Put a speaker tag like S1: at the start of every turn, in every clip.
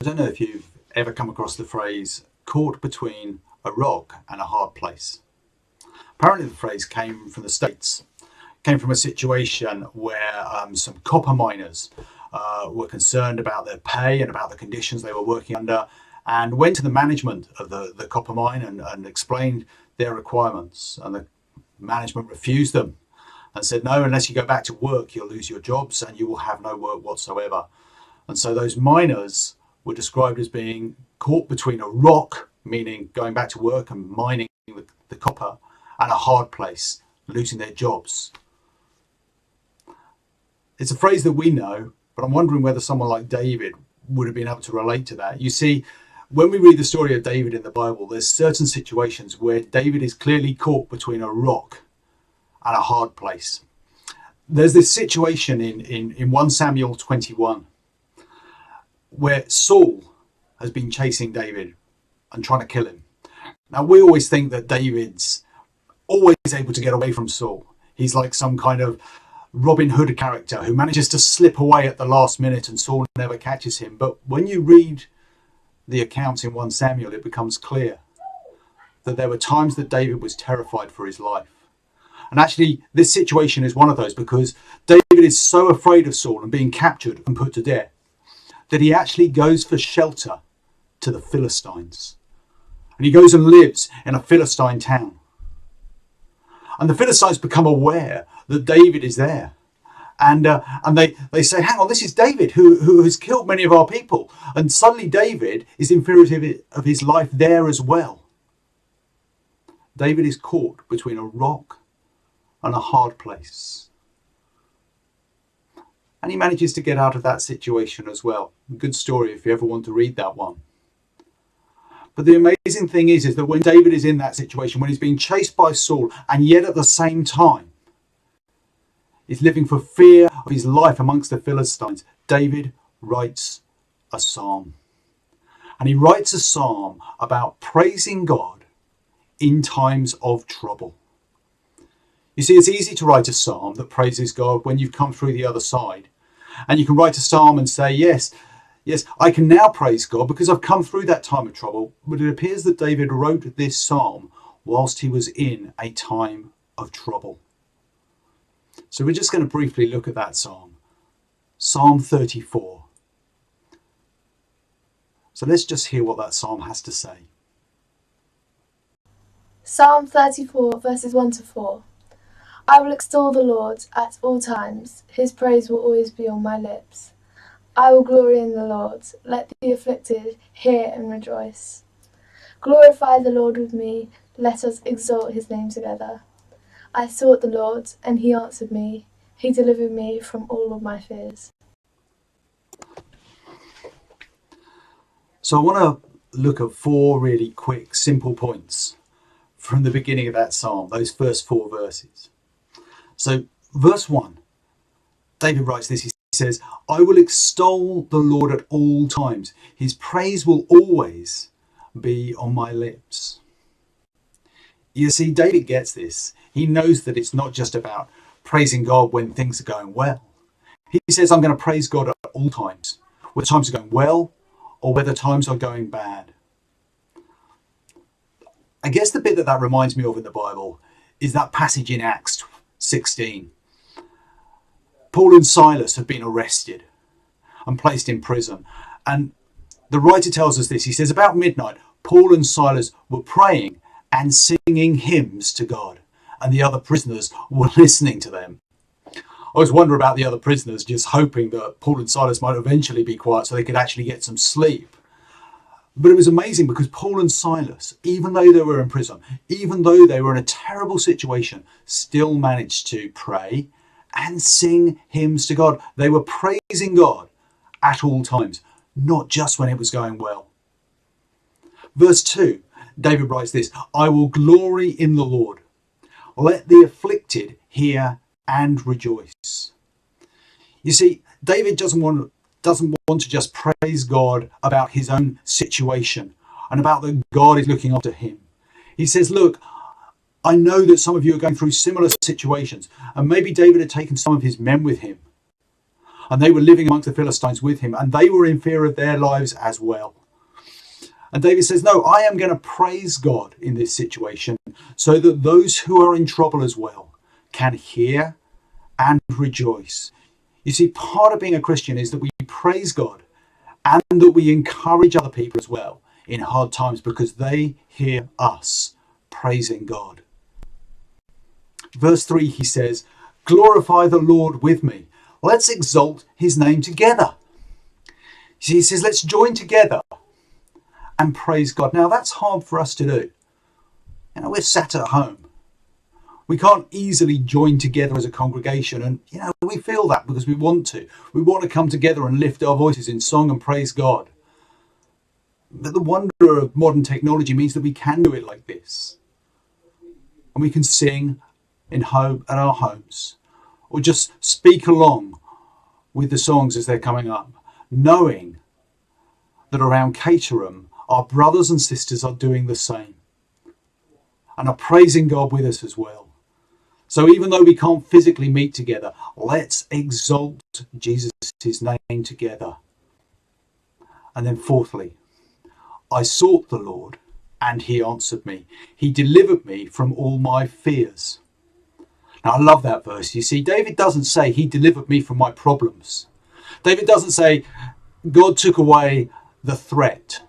S1: I don't know if you've ever come across the phrase caught between a rock and a hard place. Apparently the phrase came from the States, came from a situation where some copper miners were concerned about their pay and about the conditions they were working under, and went to the management of the copper mine and explained their requirements. And the management refused them and said, no, unless you go back to work, you'll lose your jobs and you will have no work whatsoever. And so those miners were described as being caught between a rock, meaning going back to work and mining the copper, and a hard place, losing their jobs. It's a phrase that we know, but I'm wondering whether someone like David would have been able to relate to that. You see, when we read the story of David in the Bible, there's certain situations where David is clearly caught between a rock and a hard place. There's this situation in 1 Samuel 21 where Saul has been chasing David and trying to kill him. Now, we always think that David's always able to get away from Saul. He's like some kind of Robin Hood character who manages to slip away at the last minute and Saul never catches him. But when you read the accounts in 1 Samuel, it becomes clear that there were times that David was terrified for his life. And actually, this situation is one of those, because David is so afraid of Saul and being captured and put to death that he actually goes for shelter to the Philistines. And he goes and lives in a Philistine town. And the Philistines become aware that David is there. And they say, hang on, this is David who has killed many of our people. And suddenly David is in fear of his life there as well. David is caught between a rock and a hard place. And he manages to get out of that situation as well. Good story if you ever want to read that one. But the amazing thing is that when David is in that situation, when he's being chased by Saul, and yet at the same time is living for fear of his life amongst the Philistines, David writes a psalm. And he writes a psalm about praising God in times of trouble. You see, it's easy to write a psalm that praises God when you've come through the other side. And you can write a psalm and say, yes, I can now praise God because I've come through that time of trouble. But it appears that David wrote this psalm whilst he was in a time of trouble. So we're just going to briefly look at that psalm. Psalm 34. So let's just hear what that psalm has to say.
S2: Psalm 34, verses 1 to 4. I will extol the Lord at all times. His praise will always be on my lips. I will glory in the Lord. Let the afflicted hear and rejoice. Glorify the Lord with me. Let us exalt his name together. I sought the Lord, and he answered me. He delivered me from all of my fears.
S1: So I want to look at 4 really quick, simple points from the beginning of that psalm, those first 4 verses. So verse 1, David writes this. He says, I will extol the Lord at all times. His praise will always be on my lips. You see, David gets this. He knows that it's not just about praising God when things are going well. He says, I'm going to praise God at all times, whether times are going well or whether times are going bad. I guess the bit that reminds me of in the Bible is that passage in Acts 16. Paul and Silas have been arrested and placed in prison. And the writer tells us this. He says, about midnight, Paul and Silas were praying and singing hymns to God, and the other prisoners were listening to them. I always wonder about the other prisoners just hoping that Paul and Silas might eventually be quiet so they could actually get some sleep. But it was amazing because Paul and Silas, even though they were in prison, even though they were in a terrible situation, still managed to pray and sing hymns to God. They were praising God at all times, not just when it was going well. Verse 2, David writes this, I will glory in the Lord. Let the afflicted hear and rejoice. You see, David doesn't want to just praise God about his own situation and about that God is looking after him. He says, look, I know that some of you are going through similar situations, and maybe David had taken some of his men with him. And they were living amongst the Philistines with him, and they were in fear of their lives as well. And David says, no, I am going to praise God in this situation so that those who are in trouble as well can hear and rejoice. You see, part of being a Christian is that we praise God and that we encourage other people as well in hard times because they hear us praising God. Verse 3, he says, glorify the Lord with me. Let's exalt his name together. See, he says, let's join together and praise God. Now, that's hard for us to do. You know, we're sat at home. We can't easily join together as a congregation. And, you know, we feel that because we want to. We want to come together and lift our voices in song and praise God. But the wonder of modern technology means that we can do it like this. And we can sing at our homes, or just speak along with the songs as they're coming up, knowing that around Caterham, our brothers and sisters are doing the same and are praising God with us as well. So even though we can't physically meet together, let's exalt Jesus' name together. And then fourthly, I sought the Lord and he answered me. He delivered me from all my fears. Now I love that verse. You see, David doesn't say he delivered me from my problems. David doesn't say God took away the threat.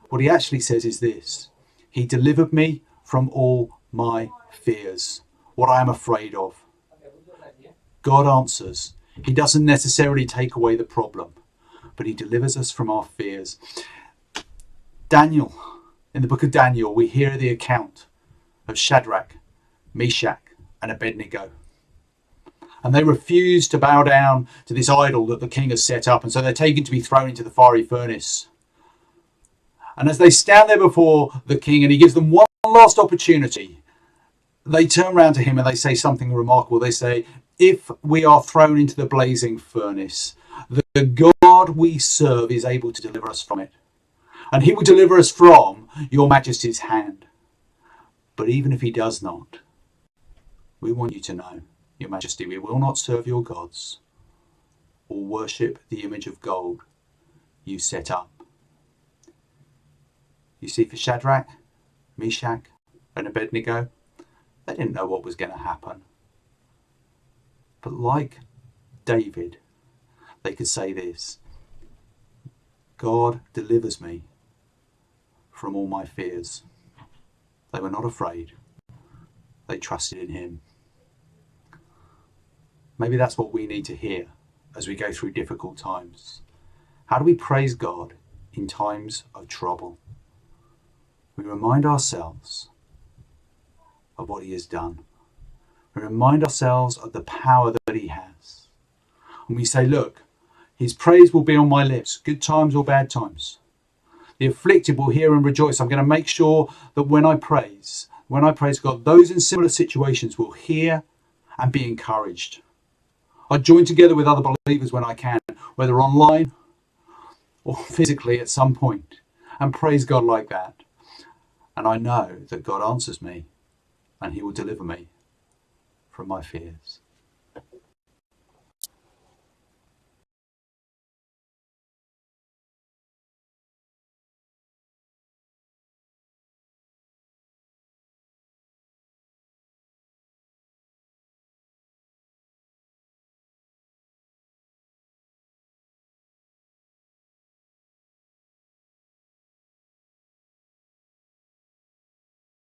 S1: What he actually says is this: he delivered me from all my fears, what I am afraid of. God answers. He doesn't necessarily take away the problem, but he delivers us from our fears. Daniel, in the book of Daniel, we hear the account of Shadrach, Meshach, and Abednego. And they refuse to bow down to this idol that the king has set up, and so they're taken to be thrown into the fiery furnace. And as they stand there before the king and he gives them one last opportunity, they turn around to him and they say something remarkable. They say, if we are thrown into the blazing furnace, the God we serve is able to deliver us from it. And he will deliver us from your majesty's hand. But even if he does not, we want you to know, your majesty, we will not serve your gods or worship the image of gold you set up. You see, for Shadrach, Meshach, and Abednego, they didn't know what was going to happen. But like David, they could say this: God delivers me from all my fears. They were not afraid. They trusted in him. Maybe that's what we need to hear as we go through difficult times. How do we praise God in times of trouble? We remind ourselves of what he has done. We remind ourselves of the power that he has. And we say, look, his praise will be on my lips, good times or bad times. The afflicted will hear and rejoice. I'm going to make sure that when I praise God, those in similar situations will hear and be encouraged. I join together with other believers when I can, whether online or physically at some point, and praise God like that. And I know that God answers me and he will deliver me from my fears.